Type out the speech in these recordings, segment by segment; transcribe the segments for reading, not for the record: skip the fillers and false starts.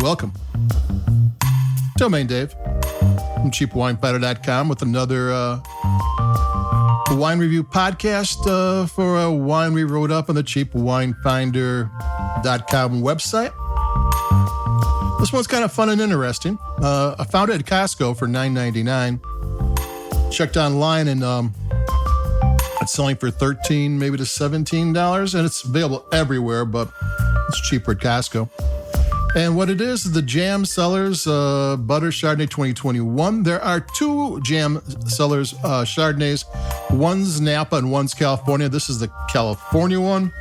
welcome. Domain Dave from cheapwinefinder.com with another wine review podcast for a wine we wrote up on the cheapwinefinder.com website. This one's kind of fun and interesting. I found it at Costco for $9.99. Checked online and it's selling for $13, maybe to $17, and it's available everywhere, but it's cheaper at Costco. And what it is the Jam Sellers Butter Chardonnay 2021. There are two Jam Sellers Chardonnays. One's Napa and one's California. This is the California one.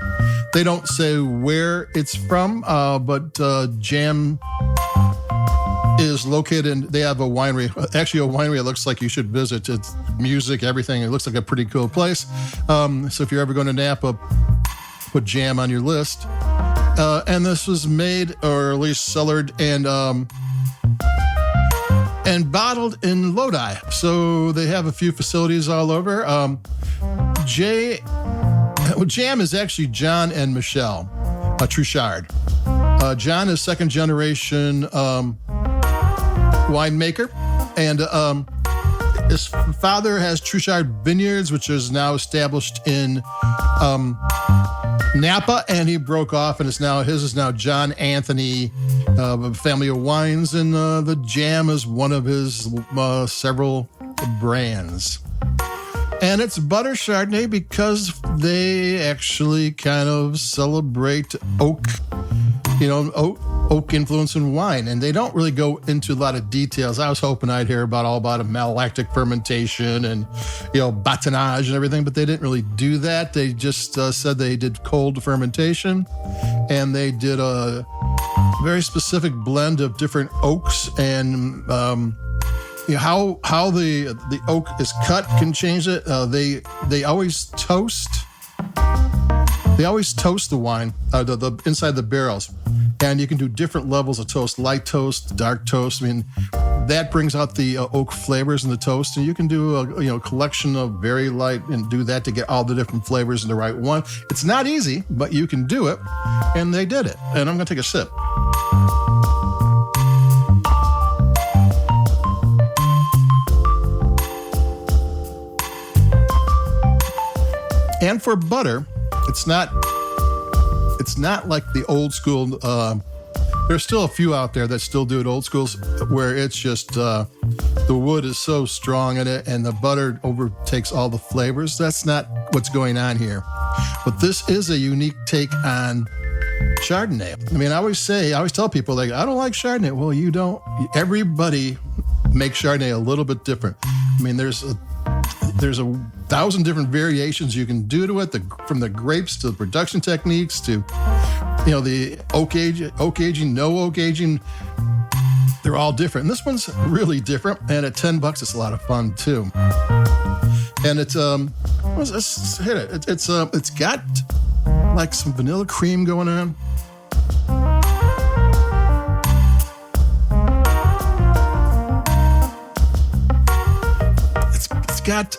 They don't say where it's from, but Jam is located in, they have a winery, actually a winery it looks like you should visit. It's music, everything. It looks like a pretty cool place. So if you're ever going to Napa, put Jam on your list. And this was made, or at least cellared and bottled in Lodi. So they have a few facilities all over. Jam is actually John and Michelle Truchard. John is second generation winemaker, and his father has Truchard Vineyards, which is now established in Napa, and he broke off, and his is now John Anthony Family of Wines, and the Jam is one of his several brands. And it's butter Chardonnay because they actually kind of celebrate oak influence in wine, and they don't really go into a lot of details. I was hoping I'd hear all about a malolactic fermentation and batonnage and everything, but they didn't really do that. They just said they did cold fermentation, and they did a very specific blend of different oaks, and how the oak is cut can change it. They always toast. They always toast the wine, the inside the barrels. And you can do different levels of toast, light toast, dark toast. I mean, that brings out the oak flavors in the toast. And you can do a collection of very light and do that to get all the different flavors in the right one. It's not easy, but you can do it. And they did it. And I'm going to take a sip. And for butter, it's not like the old school. There's still a few out there that still do it old schools, where it's just the wood is so strong in it and the butter overtakes all the flavors. That's not what's going on here. But this is a unique take on Chardonnay. I mean, I always tell people, like, I don't like Chardonnay. Well, you don't. Everybody makes Chardonnay a little bit different. I mean, there's a 1,000 different variations you can do to it, from the grapes to the production techniques to, the oak aging, no oak aging. They're all different. And this one's really different. And at $10, it's a lot of fun too. And it's let's hit it. It's got like some vanilla cream going on. It's got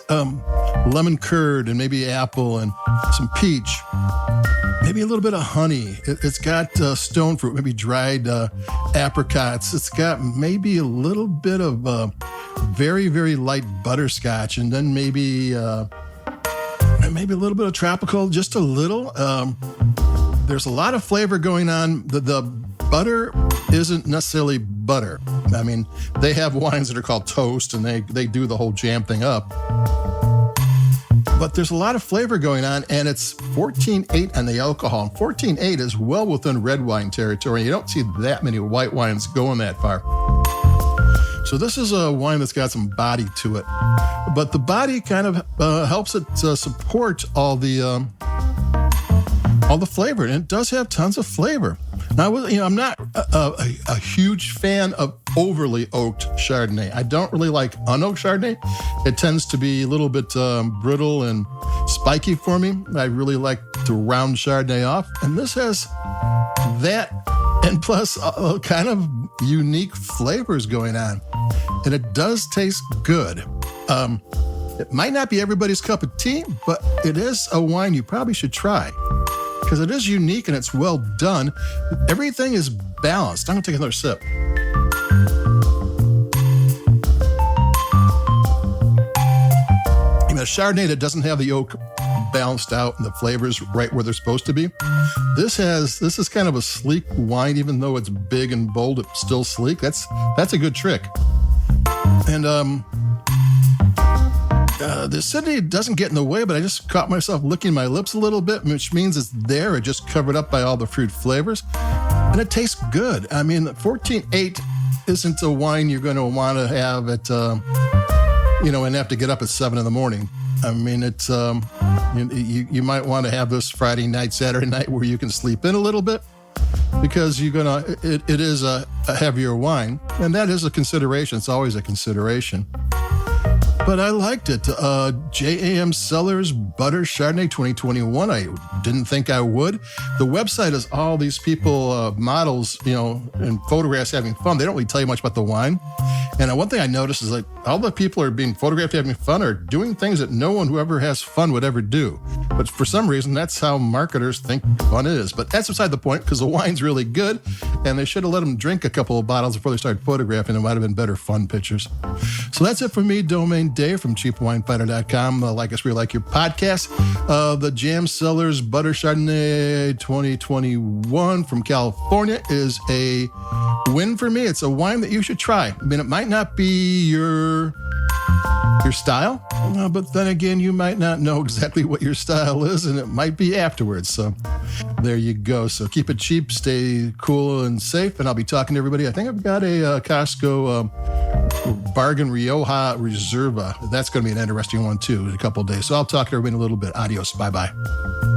lemon curd and maybe apple and some peach, maybe a little bit of honey. It's got stone fruit, maybe dried apricots. It's got maybe a little bit of very, very light butterscotch, and then maybe a little bit of tropical, just a little. There's a lot of flavor going on. The butter isn't necessarily butter. I mean, they have wines that are called toast, and they do the whole jam thing up. But there's a lot of flavor going on, and it's 14.8 on the alcohol. And 14.8 is well within red wine territory. You don't see that many white wines going that far. So this is a wine that's got some body to it. But the body kind of helps it support all the flavor, and it does have tons of flavor. Now, I'm not a huge fan of overly oaked Chardonnay. I don't really like unoaked Chardonnay. It tends to be a little bit brittle and spiky for me. I really like to round Chardonnay off, and this has that, and plus kind of unique flavors going on, and it does taste good. It might not be everybody's cup of tea, but it is a wine you probably should try, because it is unique and it's well done. Everything is balanced. I'm going to take another sip. A Chardonnay that doesn't have the oak balanced out and the flavors right where they're supposed to be. This is kind of a sleek wine, even though it's big and bold, it's still sleek. That's a good trick. And the acidity doesn't get in the way, but I just caught myself licking my lips a little bit, which means it's there. It just covered up by all the fruit flavors. And it tastes good. I mean, 14.8 isn't a wine you're going to want to have at and have to get up at 7 a.m. I mean, it's you might want to have this Friday night, Saturday night, where you can sleep in a little bit, because it is a heavier wine, and that is a consideration. It's always a consideration. But I liked it. Jam Sellers Butter Chardonnay 2021. I didn't think I would. The website is all these people, models, and photographs having fun. They don't really tell you much about the wine. And one thing I noticed is like all the people are being photographed having fun are doing things that no one who ever has fun would ever do. But for some reason, that's how marketers think fun is. But that's beside the point, because the wine's really good, and they should have let them drink a couple of bottles before they started photographing. It might have been better fun pictures. So that's it for me, Domain Dave from CheapWineFinder.com. Like us, we like your podcast. The Jam Sellers Butter Chardonnay 2021 from California is a win for me. It's a wine that you should try. I mean, it might not be your style, but then again, you might not know exactly what your style is, and it might be afterwards. So there you go. So keep it cheap, stay cool and safe, and I'll be talking to everybody. I think I've got a Costco bargain Rioja Reserva. That's going to be an interesting one too in a couple of days. So I'll talk to everybody in a little bit. Adios. Bye-bye.